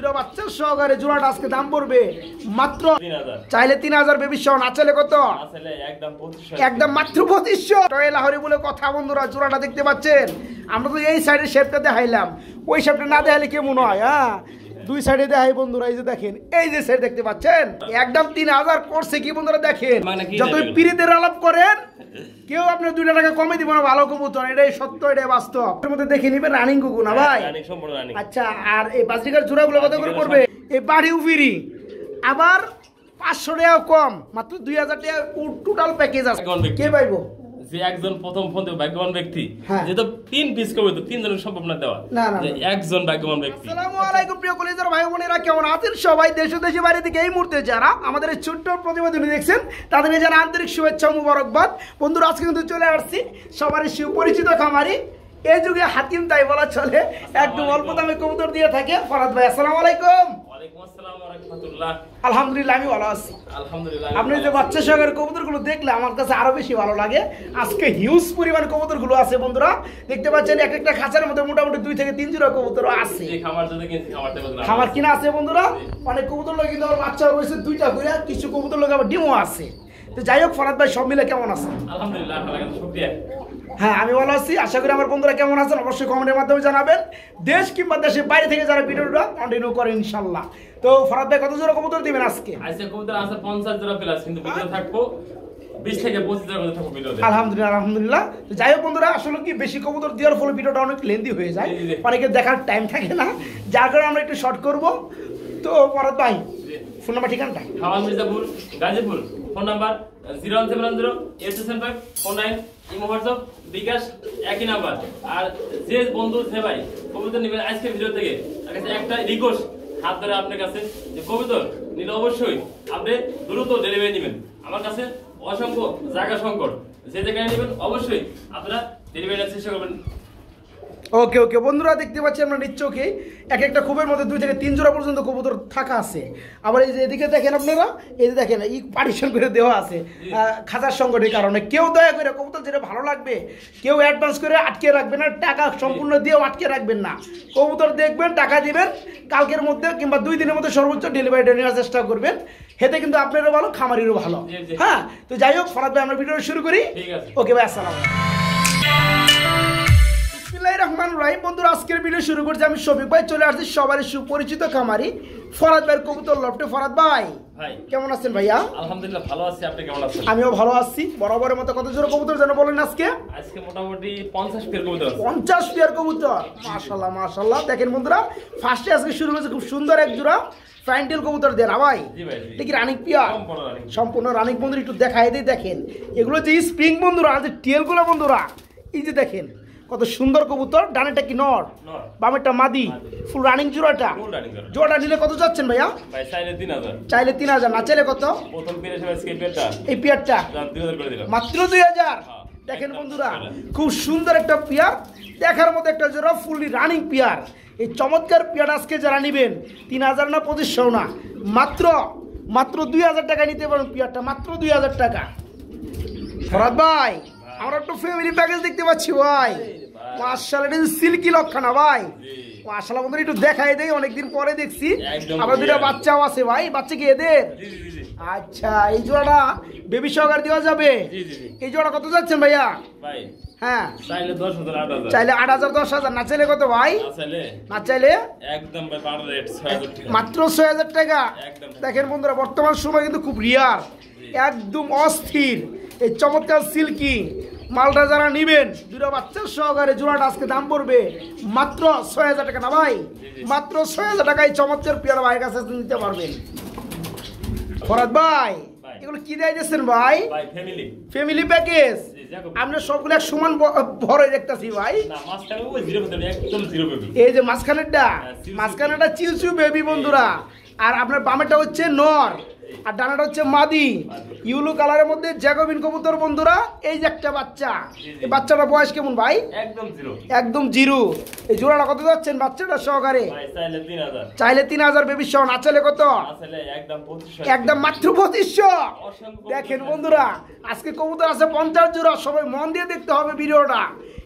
দুটো বাচ্চা সহকারে জোড়াটা আজকে দাম পড়বে মাত্র 3000 চাইলে 3000 বেবি সহ না চাইলে কত আসলে একদম মাত্র 2500 টয় লাহোরি বলে কথা বন্ধুরা জোড়াটা দেখতে পাচ্ছেন আমরা তো এই সাইডের শেপটা দেখাইলাম ওই শেপটা না দেখালে কেমন হয় হ্যাঁ দুই সাইডে দেখাই বন্ধুরা এই যে দেখেন এই যে সাইড দেখতে পাচ্ছেন একদম 3000 করছে কি বন্ধুরা দেখেন যতই পিরিতের আলাপ করেন কেউ আপনি 2 টাকা কমে দিব না ভালো কবুতর এটাই সত্য এটাই বাস্তব এর মধ্যে দেখে নিবেন রানিং কুকু না ভাই আচ্ছা আর এই বাজরিকার জোড়াগুলো কত করে পড়বে এই বাড়িও ফ্রি আবার 500 টাকা কম মাত্র 2000 টাকা টোটাল প্যাকেজ আছে কে পাইবো যে একজন প্রথম ফোন দেব ভাগ্যবান ব্যক্তি যে তো 3 পিস করবে তো 3 জনের সম্ভব না দেওয়া যে একজন ভাগ্যবান ব্যক্তি আসসালামু আলাইকুম প্রিয় কলিজার ভাই বোনেরা কেমন আছেন সবাই দেশ ও দেশের বাইরে থেকে এই মুহূর্তে যারা আমাদের এই ছোট্ট প্রতিবেদন দেখছেন তাদেরকে জানা আন্তরিক শুভেচ্ছা ও মোবারকবাদ বন্ধুরা আজকে কিন্তু চলে আসছি সবারই সুপরিচিত খামারি এই যুগে হাকিম তাই বলা চলে একদম অল্প দামে কবুতর দিয়ে থাকে ফরাদ ভাই আসসালামু আলাইকুম ওয়ালাইকুম আসসালাম ওয়া রাহমাতুল্লাহ আলহামদুলিল্লাহ আমি ভালো আছি আলহামদুলিল্লাহ আপনি যে বাচ্চা সহকারে কবুতরগুলো দেখলে আমার কাছে আরো বেশি ভালো লাগে আজকে হিউজ পরিমাণ কবুতরগুলো আছে বন্ধুরা দেখতে পাচ্ছেন এক একটা খাঁচার মধ্যে মোটামুটি 2 থেকে 3 জোড়া কবুতর আছে এই খামার যদি কিনছি খামার কিনা আছে বন্ধুরা অনেক কবুতর লোক কিন্তু আমার বাচ্চা রয়েছে 2টা করে কিছু কবুতর লোক আবার ডিমও আছে তো যাই হোক ফরাদ ভাই সব মিলে কেমন আছেন আলহামদুলিল্লাহ আপনার কাছে শুকরিয়া হ্যাঁ আমি ভালো আছি আশা করি আমার বন্ধুরা কেমন আছেন অবশ্যই কমেন্টের মাধ্যমে জানাবেন দেশ কিংবা দেশের বাইরে থেকে যারা ভিডিওটা কন্টিনিউ করে ইনশাআল্লাহ তো ফরাদ ভাই কত জোড়া কবুতর দিবেন আজকে আজকে কবুতর আছে 50 জোড়া প্লাস কিন্তু ভিডিও থাকবো 20 থেকে 25 জোড়া থাকবো ভিডিওতে আলহামদুলিল্লাহ আলহামদুলিল্লাহ তো যাই হোক বন্ধুরা আসলে কি বেশি কবুতর দেওয়ার ফলে ভিডিওটা অনেক লেন্দি হয়ে যায় অনেকের দেখার টাইম থাকে না যার কারণে আমরা একটু শর্ট করব তো ফরাদ ভাই ফোন নাম্বার ঠিকানাটা হাওয়াল Mirzapur Gazipur phone number 01710 imo WhatsApp bKash একই নাম্বার আর যে বন্ধু সে ভাই কবুতর নেবেন আজকে ভিডিও থেকে তার কাছে একটা রিকোয়েস্ট হাত ধরে আপনার কাছে যে কবুতর নিলে অবশ্যই আপনি দ্রুত ডেলিভারি নেবেন আমার কাছে অসংখ্য জায়গা সংকট যে জায়গায় নেবেন অবশ্যই আপনারা ডেলিভারি নেওয়ার চেষ্টা করবেন ওকে ওকে বন্ধুরা দেখতে পাচ্ছি আমরা নিশ্চয়ই এক একটা খুবের মধ্যে 2 থেকে 3 জোড়া পর্যন্ত কবুতর থাকা আছে আবার এই যে এদিকে দেখেন আপনারা এই যে দেখেন এই পার্টিশন করে দেওয়া আছে খাঁচার সংকটের কারণে কেউ দয়া করে কবুতর যেটা ভালো লাগবে কেউ অ্যাডভান্স করে আটকে রাখবেন না টাকা সম্পূর্ণ দিয়েও আটকে রাখবেন না কবুতর দেখবেন টাকা দিবেন কালকের মধ্যে কিংবা 2 দিনের মধ্যে সর্বোচ্চ ডেলিভারি নেওয়ার চেষ্টা করবেন হেতে কিন্তু আপনারও ভালো খামারিরও ভালো হ্যাঁ তো যাই হোক ফরাদ ভাই আমরা ভিডিও শুরু করি ওকে ভাই আসসালাম বন্ধুরা আজকের ভিডিও শুরু করছি আমি শফিক ভাই চলে আসছি সবারই সুপরিচিত খামারি ফরাদ ভাইয়ের কবুতর লফটে ফরাদ ভাই কেমন আছেন ভাইয়া আলহামদুলিল্লাহ ভালো আছি আপনি কেমন আছেন আমিও ভালো আছি বরাবরের মতো কত জোড়া কবুতর জানো বলেন আজকে মোটামুটি 50 পেয়ার কবুতর 50 পেয়ার কবুতর মাশাআল্লাহ মাশাআল্লাহ দেখেন বন্ধুরা ফার্স্টে আজকে শুরু হয়েছে খুব সুন্দর এক জোড়া ফ্যান্টেল কবুতর দেন ভাই দেখি রানিক পিয়ার সম্পূর্ণ রানিক বন্ধুরা একটু দেখাই দিয়ে দেখেন এগুলো যে স্প্রিং বন্ধুরা আর যে টেলগুলো বন্ধুরা এই যে দেখেন কত সুন্দর কবুতর ডানেটা কি নর বামেরটা মাদি ফুল রানিং জোড়াটা জোড়াটা নিলে কত যাচ্ছেন ভাইয়া ভাই চাইলে 3000 না চাইলে কত প্রথম পেয়ার হিসেবে আজকে পেয়ারটা এই পেয়ারটা 2000 করে দিলাম মাত্র 2000 দেখেন বন্ধুরা খুব সুন্দর একটা পেয়ার দেখার মতো একটা জোড়া ফুললি রানিং পেয়ার এই চমৎকার পেয়ার আজকে যারা নেবেন 3000 না 2500 না মাত্র 2000 টাকা নিতে পারেন পেয়ারটা মাত্র 2000 টাকা ফরাদ ভাই আমরা একটু ফ্যামিলি প্যাকেজ দেখতে পাচ্ছি ভাই মাশাআল্লাহ এটা সিল্কি লক্ষণা ভাই মাশাআল্লাহ বন্ধুরা একটু দেখাই দেই অনেকদিন পরে দেখছি আবার দুটো বাচ্চাও আছে ভাই বাচ্চা কি এদের আচ্ছা এই জোড়াটা বেবি সহকারে দেওয়া যাবে এই জোড়া কত যাচ্ছেন ভাইয়া ভাই হ্যাঁ চাইলে 10000 8000 চাইলে 8000 10000 না চাইলে কত ভাই না চাইলে একদম ভাই পার রেট 6000 টাকা মাত্র 6000 টাকা দেখেন বন্ধুরা বর্তমান সময় কিন্তু খুব রিয়ার একদম অস্থির এই চমৎকার সিল্কি মালটা যারা নেবেন দুটো বাচ্চা সহকারে জোড়াটা আজকে দাম পড়বে মাত্র 6000 টাকা না ভাই মাত্র 6000 টাকায় চমৎকার পেয়ার ভাইয়ের কাছে নিতে পারবেন ফরাদ ভাই এগুলো কি দিয়ে দিচ্ছেন ভাই ফ্যামিলি প্যাকেজ আমরা সবগুলো এক সমান ভরে দেখতেছি ভাই এই যে মাঝখানেটা চিলচু বেবি বন্ধুরা আর আপনার বামেটা হচ্ছে নর আর ডানাটা হচ্ছে মাদি ইউলো কালারের মধ্যে জ্যাকোবিন কবুতর বন্ধুরা এই যে একটা বাচ্চা এই বাচ্চাটার বয়স কেমন ভাই একদম জিরো এই জোড়াটা কত যাচ্ছেন বাচ্চাটা সহকারে চাইলে 3000 বেবি সহ না চাইলে কত একদম মাত্র 2500 দেখেন বন্ধুরা আজকে কবুতর আছে 50 জোড়া সবাই মন দিয়ে দেখতে হবে ভিডিওটা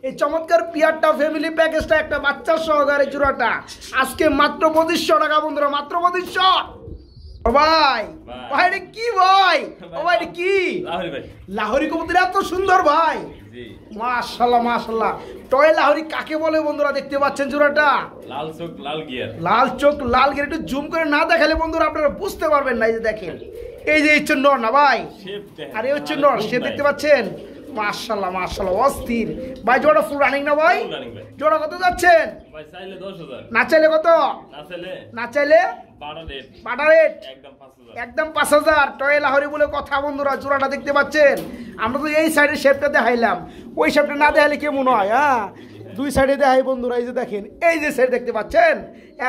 এই চমৎকার পিয়ারটা ফ্যামিলি প্যাকেজটা একটা বাচ্চা সহকারে জোড়াটা আজকে মাত্র 2500 টাকা বন্ধুরা, মাত্র 2500। ও ভাই ভাই এটা কি ভাই, ও ভাই এটা কি লাহোরি কবুতর এত সুন্দর ভাই, মাশাআল্লাহ মাশাআল্লাহ। টয় লাহোরি কাকে বলে বন্ধুরা দেখতে পাচ্ছেন জোড়াটা, লাল চোখ লাল গিয়ার, লাল চোখ লাল গিয়ার। একটু জুম করে না দেখালে বন্ধুরা আপনারা বুঝতে পারবেন না। এই যে দেখেন, এই যে হচ্ছে নর না ভাই, আর এই হচ্ছে নর, সে দেখতে পাচ্ছেন মাশাআল্লাহ মাশাআল্লাহ অস্থির ভাই। জোড়া ফুল রানিং না ভাই? জোড়া কত যাচ্ছেন ভাই? চাইলে 10000, না চাইলে কত? না চাইলে বাটা রেট একদম 5000। টয় লাহোরি বলে কথা বন্ধুরা। জোড়াটা দেখতে পাচ্ছেন, আমরা তো এই সাইডের শেপটা দেখাইলাম, ওই শেপটা না দেখালে কেমন হয়? হ্যাঁ, দুই সাইডে দেখাই বন্ধুরা। এই যে দেখেন, এই যে সাইড দেখতে পাচ্ছেন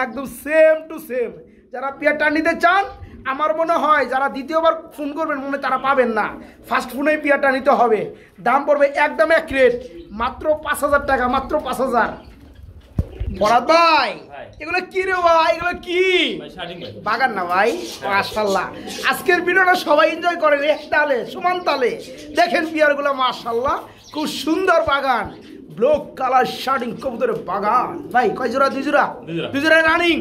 একদম সেম টু সেম। যারা পেয়ারটা নিতে চান আমার মনে হয় যারা দ্বিতীয়বার ফোন করবেন মনে তারা পাবেন না, ফার্স্ট ফোনেই পেয়ারটা নিতে হবে। দাম পড়বে একদম এক রেট, মাত্র 5000 টাকা, মাত্র 5000। বরাদ ভাই এগুলো কি রে ভাই, এগুলো কি বাগান না ভাই? মাশাআল্লাহ আজকের ভিডিওটা সবাই এনজয় করেন এক তালে সমান তালে। দেখেন পিয়ারগুলো মাশাআল্লাহ খুব সুন্দর বাগান, ব্লক কালার শার্টিং কবুতরের বাগান। ভাই কয় জোড়া? দুই জোড়া, দুই জোড়া রানিং।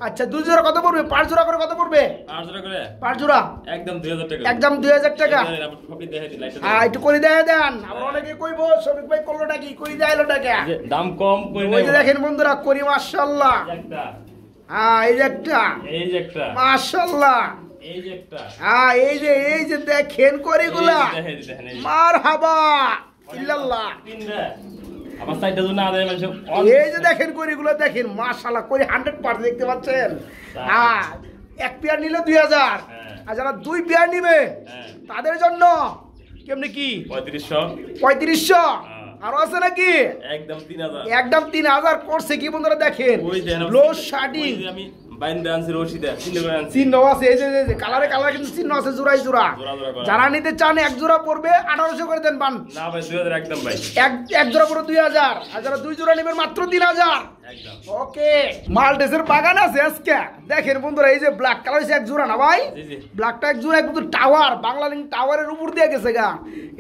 আচ্ছা দুই জোড়া কত পড়বে? 5 জোড়া করে কত পড়বে? 5 জোড়া একদম 2000 টাকা, একদম 2000 টাকা। হ্যাঁ একটু করে দেয় দেন, আমরা অনেকে কইবো শফিক ভাই করলোটা কি কই দেয়লো টাকা দাম কম কই না। ওই যে দেখেন বন্ধুরা করি মাশাআল্লাহ। হ্যাঁ এই যে একটা, এই যে একটা মাশাআল্লাহ, এই যে একটা। হ্যাঁ এই যে দেখেন করিগুলা মারহাবা ইল্লাল্লাহ। আমার সাইডটা জন্য আদায় মানুষ এই যে দেখেন করিগুলো দেখেন মাশাআল্লাহ করি 100% দেখতে পাচ্ছেন। হ্যাঁ এক পেয়ার নিলে 2000, আর যারা দুই পেয়ার নিবে তাদের জন্য কেমনে কি 3500 আরো আছে নাকি? একদম 3000 করছে কি বন্ধুরা দেখেন। লো শার্টিং আমি বাইন্ডা আনছি রশিদা চিহ্ন আছে, এই যে কালারে কালার কিন্তু চিহ্ন আছে জোড়ায় জোড়া। যারা নিতে চান এক জোড়া পড়বে 1800 করে দেন বান না ভাই 2000 একদম ভাই, এক জোড়া পড়বে 2000, আর যারা দুই জোড়া নেবেন মাত্র 3000 একদম। ওকে মালটেসের বাগান আছে আজকে দেখেন বন্ধুরা। এই যে ব্ল্যাক কালার আছে এক জোড়া না ভাই, ব্ল্যাকটা এক জোড়া একদম টাওয়ার, বাংলা লিঙ্ক টাওয়ারের উপর দিয়ে গেছে গা।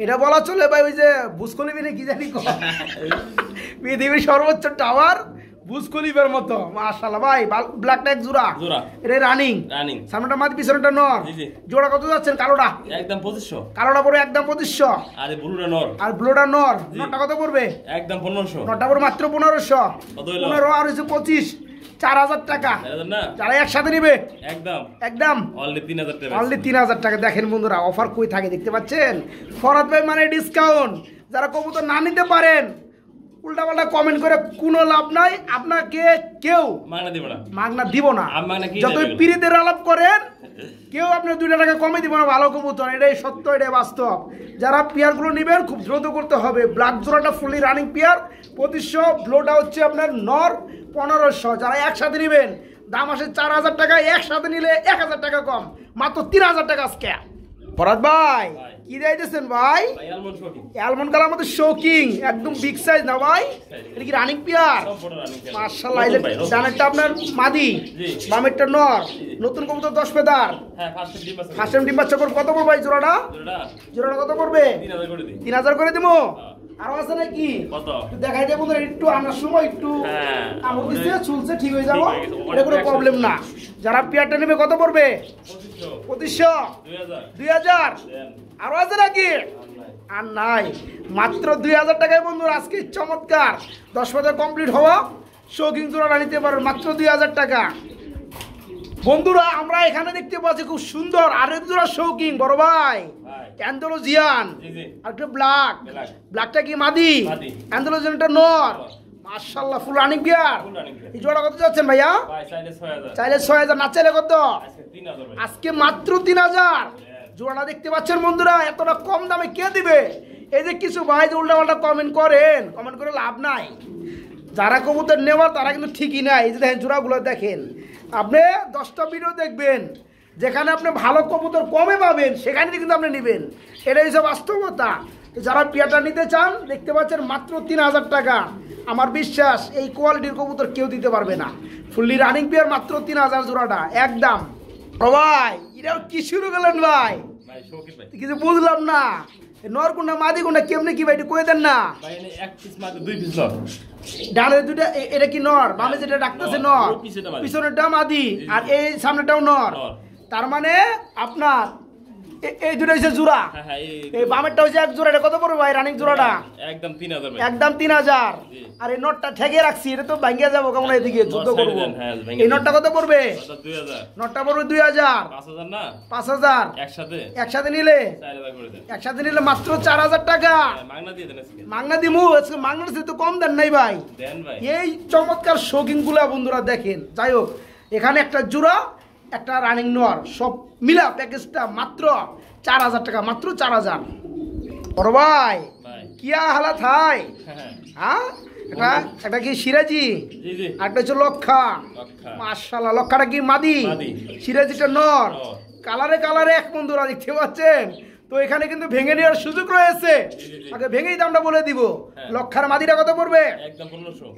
এটা বলা চলে ভাই ওই যে বুজ খলিফা কি জানি পৃথিবীর সর্বোচ্চ টাওয়ার বুজ খলিফার মতো মাশাআল্লাহ ভাই। ব্ল্যাকটা এক জোড়া, এটা রানিং, সামনেটা মাদি পিছনেটা নর। জোড়া কত যাচ্ছেন? কালোটা একদম 2500, কালোটা পড়বে একদম 2500, আর ব্লুটা নর, আর ব্লুটা নর। নরটা কত পড়বে? একদম 1500, নরটা পড়বে মাত্র 1500। 15 আর হচ্ছে 25, 4000 টাকা। যারা একসাথে নিবে একদম অনলি 3000 টাকা। দেখেন বন্ধুরা অফার কই থাকে দেখতে পাচ্ছেন। ফরাদ ভাই মানে ডিসকাউন্ট। যারা কবুতর না নিতে পারেন উল্টাপাল্টা কমেন্ট করে কোনো লাভ নাই, আপনাকে কেউ মাগনা দিব না। যতই পিরিতের আলাপ করেন কেউ আপনি 2 টাকা কমে দিব না ভালো কবুতর, এটাই সত্য, এটাই বাস্তব। যারা পেয়ারগুলো নেবেন খুব দ্রুত করতে হবে। ব্ল্যাক জোড়াটা ফুলি রানিং পেয়ার 2500, ব্লুটা হচ্ছে আপনার নর 1500। যারা একসাথে নেবেন দাম আসে 4000 টাকা, একসাথে নিলে 1000 টাকা কম, মাত্র 3000 টাকা আজকে। ফরাদ ভাই কি দিয়েছেন ভাই? অ্যালমন্ড কালার মধ্যে শোকিং একদম বিগ সাইজ না ভাই? এটা কি রানিং পেয়ার? মাশাআল্লাহ। এই যে ডানেরটা আপনার মাদি, বামেরটা নর, নতুন কবুতর 10 পেদার। হ্যাঁ ফার্স্ট টাইম ডিম বাচ্চা করে কত পড়বে ভাই জোড়াটা? জোড়াটা কত পড়বে? 3000 করে দিমু। আরো আছে নাকি? কত দেখাই দেব বন্ধুরা, একটু আমরা সময় একটু আমর দিছে চুলছে ঠিক হয়ে যাব, এটা কোনো প্রবলেম না। যারা পেয়ারটা নেবে কত পড়বে? 2500, 2000। আরো আছে নাকি? আর নাই, মাত্র 2000 টাকায় বন্ধুরা আজকে চমৎকার 10 পেদার কমপ্লিট হওয়া শৌকিং জোড়াটা নিতে পারবেন মাত্র 2000 টাকা। বন্ধুরা আমরা এখানে দেখতে পাচ্ছি খুব সুন্দর আরেক জোড়া শৌকিং বড় ভাই, অ্যান্ডালুজিয়ান আর একটা ব্ল্যাক। ব্ল্যাকটা কি মাদি, অ্যান্ডালুজিয়ানটা নর। মাশাআল্লাহ ফুল রানিং পেয়ার। এই জোড়া কত যাচ্ছেন ভাইয়া? চাইলে 6000, না চাইলে কত? আজকে মাত্র 3000। জোড়াটা দেখতে পাচ্ছেন বন্ধুরা, এতটা কম দামে কে দিবে? এই যে কিছু ভাই যে উল্টাপাল্টা কমেন্ট করেন, কমেন্ট করে লাভ নাই। যারা কবুতর নেওয়ার তারা কিন্তু ঠিকই নাই। এই যে দেখেন জোড়াগুলো দেখেন, আপনি 10টা ভিডিও দেখবেন যেখানে আপনি ভালো কবুতর কমে পাবেন সেখানে কিন্তু আপনি নেবেন, এটাই হচ্ছে বাস্তবতা। যারা পেয়ারটা নিতে চান দেখতে পাচ্ছেন মাত্র 3000 টাকা। আমার বিশ্বাস এই কোয়ালিটির কবুতর কেউ দিতে পারবে না। ফুললি রানিং পেয়ার মাত্র 3000 জোড়াটা একদম। ভাই এটাও কি শুরু করলেন ভাই? কিছু বুঝলাম না। নর কোনটা মাদি কোনটা কেমনে কি ভাই একটু কয়ে দেন না। ভাই এনে এক পিস মাত্র 2 পিস নর। ডানের দুইটা এটা কি নর, বামে যেটা ডাকতেছে নর, ওই পিছেরটা মাদি। পিছনেরটা মাদি আর এই সামনেটাও নর। তার মানে আপনার এই দুটো হচ্ছে জোড়া। হ্যাঁ এই বামেরটা হচ্ছে এক জোড়া। এটা কত পড়বে ভাই রানিং জোড়াটা? একদম 3000 ভাই। একদম 3000। আর এই নটটা ঠেকে রাখছি, এটা তো ভাঙ্গিয়া যাবো কেমন এদিকে যুদ্ধ করবো। এই নটটা কত পড়বে? 2000। নটটা পড়বে 2000। 5000 না? 5000 একসাথে নিলে, একসাথে নিলে মাত্র 4000 টাকা মাগনা দিয়ে দেন আজকে। মাগনা দিমু আজকে। মাগনার চেয়ে তো কম দেন নাই ভাই। দেন ভাই। এই চমৎকার শৌখিন গুলা বন্ধুরা দেখেন। যাই হোক, এখানে একটা জোড়া একটা রানিং নর সব মিলা প্যাকেজটা মাত্র 4000 টাকা, মাত্র 4000। বড় ভাই কি হালাত হয়? হ্যাঁ একটা কি সিরাজি, আর একটা হচ্ছে লক্ষা। মাশাআল্লাহ, লক্ষাটা কি মাদি, সিরাজিটা নর। কালারে কালারে এক বন্ধুরা দেখতে পাচ্ছেন। তো এখানে কিন্তু ভেঙে নেওয়ার সুযোগ রয়েছে। আগে ভেঙেই দামটা বলে দিব। লক্ষার মাদিটা কত পড়বে?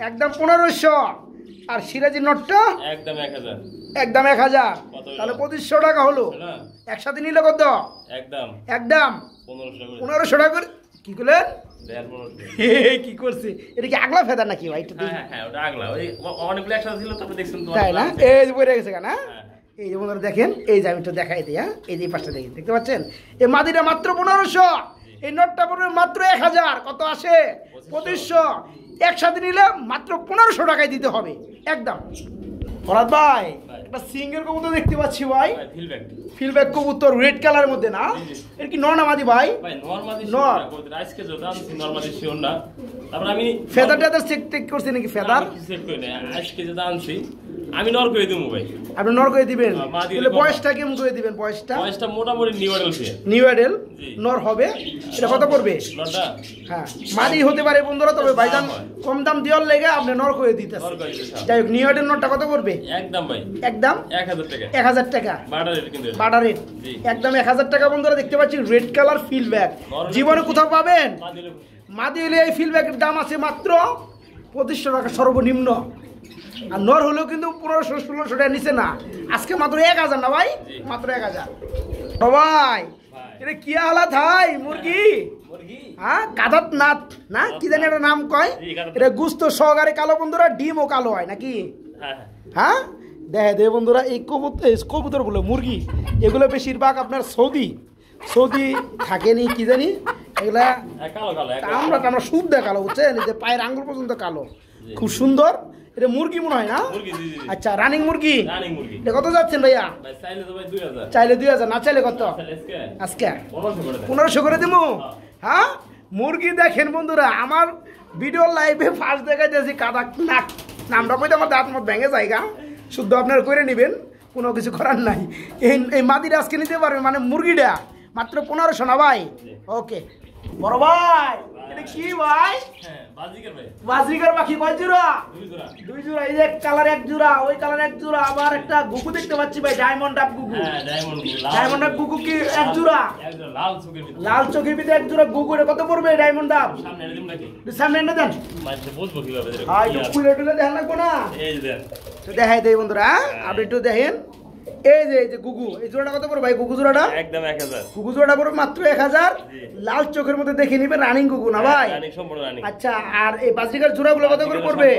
একদম 1500। আর সিরাজি নটটা একদম 1000। একদম 1000। তাহলে 2500 টাকা হলো। একসাথে নিলে কত? একদম 1500 টাকা করে। কি করলেন? কি করছে এটা? কি আগলা ফেদার নাকি ভাই? হ্যাঁ ওটা আগলা। ওই অনেকগুলো একসাথে ছিল তারপর দেখছেন তো। তাই না? এই যে পড়ে গেছে কেন? এই যে বন্ধুরা দেখেন, এই যে আমি একটু দেখাই দিই। হ্যাঁ, এই যে পাশটা দেখেন, দেখতে পাচ্ছেন? এই মাদিটা মাত্র 1500। এই নটটা পড়বে মাত্র 1000। কত আসে? 2500। একসাথে নিলে মাত্র 1500 টাকায় দিতে হবে একদম। ফরাদ ভাই একটা সিঙ্গেল কবুতর দেখতে পাচ্ছি ভাই। ফিলব্যাক কবুতর রেড কালারের মধ্যে না? এর কি নর না মাদি ভাই? নর। আজকে যেটা আনছি নরমালি শিওর না। তারপর আমি ফেদার টেদার চেক করছি নাকি? ফেদার চেক করি না। আজকে যেটা আনছি আমি নর করে দেবো ভাই। আপনি নর করে দিবেন? তাহলে বয়সটা কেমন করে দিবেন? বয়সটা মোটামুটি নিউ অ্যাডাল্ট। নিউ অ্যাডাল্ট নর হবে। এটা কত পড়বে? নরটা হ্যাঁ মাদি হতে পারে বন্ধুরা, তবে ভাইজান কম দাম দেওয়ার লেগে আপনি নর করে দিতেছেন। যাই হোক, নিউ অ্যাডাল্ট নরটা কত পড়বে? একদম ভাই একদম 1000 টাকা। 1000 টাকা বাটার রেট। একদম 1000 টাকা বন্ধুরা দেখতে পাচ্ছি। রেড কালার ফিলব্যাক জীবনে কোথাও পাবেন? মাদি হলে এই ফিলব্যাকের দাম আছে মাত্র 2500 টাকা সর্বনিম্ন। আর নর হলেও কিন্তু 1500-1600 টাকা নিচে না। আজকে মাত্র 1000 না ভাই, মাত্র 1000। ভাই এটা কি হালাত হয়? মুরগি হ্যাঁ, কাদাত নাথ না কি জানি একটা নাম কয়। এটা গুস্ত সহকারে কালো বন্ধুরা, ডিমও কালো হয় নাকি? হ্যাঁ দেখে দে বন্ধুরা, এই কবুতর বলে মুরগি এগুলো বেশিরভাগ আপনার সৌদি থাকেনি কি জানি। এগুলা আমরা শুদ্ধ কালো, বুঝছেন? যে পায়ের আঙ্গুল পর্যন্ত কালো, খুব সুন্দর। এটা মুরগি মনে হয় না? আচ্ছা, রানিং মুরগি। এটা কত যাচ্ছেন ভাইয়া? চাইলে 2000, না চাইলে কত? আজকে 1500 করে দেবো। হ্যাঁ, মুরগি দেখেন বন্ধুরা, আমার ভিডিও লাইভে ফার্স্ট দেখা যাচ্ছে কাদা নাক নামটা কইতে আমার দাঁত মত ভেঙে জায়গা। শুদ্ধ আপনারা করে নেবেন, কোনো কিছু করার নাই। এই মাদিটা আজকে নিতে পারবেন, মানে মুরগিটা মাত্র 1500 না ভাই? ওকে বড় ভাই, এটা কি ভাই? বাজিকার পাখি কয় জোড়া? 2 জোড়া। এই যে কালার এক জোড়া, ওই কালার এক জোড়া। আবার একটা গুগু দেখতে পাচ্ছি ভাই, ডায়মন্ড আপ গুগু। ডায়মন্ড আপ গুগু কি এক জোড়া? লাল চোখের ভিতরে এক জোড়া গুগু। এটা কত পড়বে ডায়মন্ড আপ? সামনে এনে দেন। দেখেন লাগবো না? দেখাই দেয় বন্ধুরা, আপনি একটু দেখেন। এই যে গুগু, এই জোড়াটা কত পড়বে ভাই? গুগু জোড়াটা একদম 1000। গুগু জোড়াটা পড়বে মাত্র 1000। লাল চোখের মধ্যে দেখে নিবেন, রানিং গুগু না ভাই? আচ্ছা, আর এই বাজিকার জোড়াগুলো কত করে পড়বে?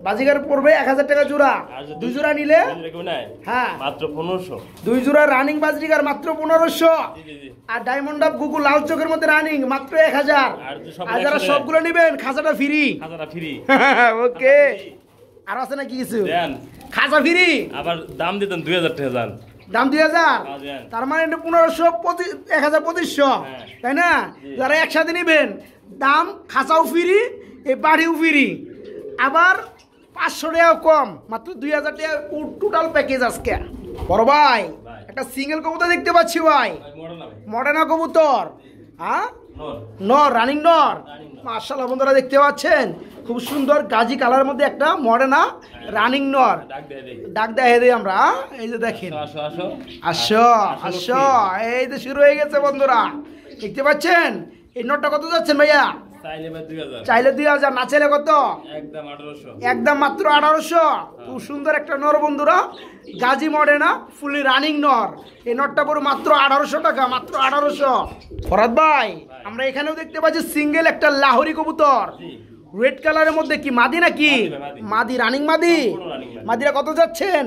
বাজিকার পড়বে 1000 টাকা জোড়া। 2 জোড়া নিলে হ্যাঁ মাত্র 1500। 2 জোড়া রানিং বাজিকার মাত্র 1500। আর ডায়মন্ড আপ গুগু লাল চোখের মধ্যে রানিং মাত্র 1000। আর যারা সবগুলো নিবেন খাঁচাটা ফ্রি। ওকে, আর আছে নাকি কিছু? খাঁচা ফ্রি। আবার দাম দিতেন 2000 টাকা। দাম 2000। তার মানে 1500 102500, তাই না? যারা একসাথে নিবেন দাম খাঁচাও ফ্রি, এই বাড়িও ফ্রি, আবার 500 টাকা কম, মাত্র 2000 টাকা টোটাল প্যাকেজ আজকে। বড় ভাই একটা সিঙ্গেল কবুতর দেখতে পাচ্ছি ভাই, মডার্না কবুতর। হ্যাঁ, নর, রানিং নর। মাশাআল্লাহ বন্ধুরা দেখতে পাচ্ছেন, খুব সুন্দর গাজি কালারের মধ্যে একটা মডার্না রানিং নর। ডাক দেয় আমরা। এই যে দেখেন, আসো আসো, এই যে শুরু হয়ে গেছে বন্ধুরা, দেখতে পাচ্ছেন। এই নরটা কত যাচ্ছেন ভাইয়া? চাইলে 2000, না চাইলে কত? একদম 1800, একদম মাত্র 1800। খুব সুন্দর একটা নর বন্ধুরা, গাজী মডেনা, ফুলি রানিং নর। এই নরটা পড়বে মাত্র 1800 টাকা, মাত্র 1800। ফরাদ ভাই, আমরা এখানেও দেখতে পাচ্ছি সিঙ্গেল একটা লাহোরি কবুতর, রেড কালারের মধ্যে। কি মাদি নাকি? মাদি, রানিং মাদি। মাদিরা কত যাচ্ছেন?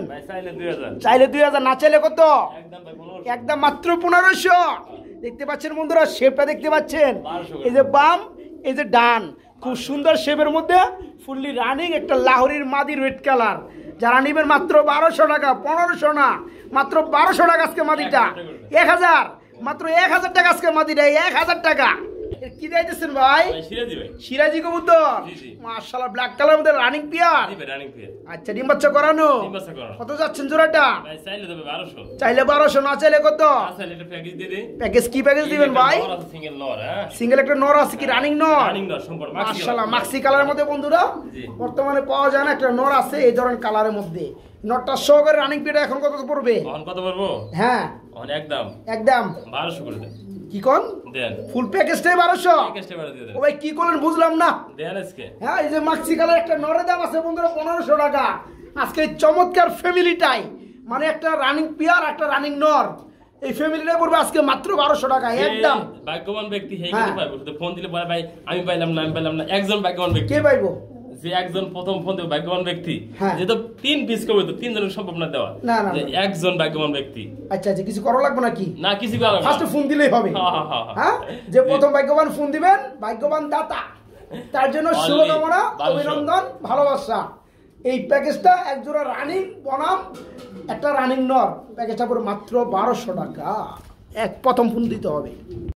চাইলে 2000, না চাইলে কত? একদম মাত্র 1500। দেখতে পাচ্ছেন বন্ধুরা, শেপটা দেখতে পাচ্ছেন, এই যে বাম, এই যে ডান, খুব সুন্দর শেপের মধ্যে ফুললি রানিং একটা লাহোরির মাদি, রেড কালার। যারা নেবেন মাত্র 1200 টাকা, 1500 না, মাত্র 1200 টাকা আজকে মাদিটা। 1000, মাত্র 1000 টাকা আজকে মাদিটা, 1000 টাকা। কি দিতেছেন ভাই? সিরাজি কবুতর, মাশাআল্লাহ, ব্ল্যাক কালার মধ্যে রানিং পিয়ার। আচ্ছা, ডিম বাচ্চা করানো। কত যাচ্ছেন জোড়াটা? চাইলে 1200, না চাইলে কত? প্যাকেজ কি প্যাকেজ দিবেন ভাই? সিঙ্গেল একটা নর আছে, কি রানিং নর? মাশাআল্লাহ, মাক্সি কালারের মধ্যে বন্ধুরা বর্তমানে পাওয়া যায় না, একটা নর আছে এই ধরনের কালারের মধ্যে। নটটা সহকারে রানিং পিয়ার এখন কত পড়বে? কত পড়বো? হ্যাঁ, একদম একদম 1200 করে দেন। কি কোন দেন? ফুল প্যাকেজটাই 1200। প্যাকেজটা বাড়া দিয়ে দেন। ও ভাই কি করলেন বুঝলাম না। দেন আজকে। হ্যাঁ, এই যে মাক্সি কালার একটা নরের দাম আছে বন্ধুরা 1500 টাকা। আজকে এই চমৎকার ফ্যামিলিটাই, মানে একটা রানিং পিয়ার, একটা রানিং নর, এই ফ্যামিলিটাই পড়বে আজকে মাত্র 1200 টাকা একদম। ভাগ্যবান ব্যক্তি হেই কিন্তু পাইবো। তো ফোন দিলে বলে ভাই আমি পাইলাম না, আমি পাইলাম না। একজন ভাগ্যবান ব্যক্তি। কে পাইবো? যে একজন প্রথম ফোন দেবে ভাগ্যবান ব্যক্তি, যে তো 3 পিস করবে, তো 3 জনের সম্ভব না দেওয়া। যে একজন ভাগ্যবান ব্যক্তি। আচ্ছা আচ্ছা, কিছু করা লাগবে নাকি? না, কিছু করা লাগবে না, ফার্স্ট ফোন দিলেই হবে। হ্যাঁ, যে প্রথম ভাগ্যবান ফোন দিবেন, ভাগ্যবান দাতা, তার জন্য শুভকামনা, অভিনন্দন, ভালোবাসা। এই প্যাকেজটা এক জোড়া রানিং বনাম একটা রানিং নর, প্যাকেজটা পুরো মাত্র 1200 টাকা। প্রথম ফোন দিতে হবে।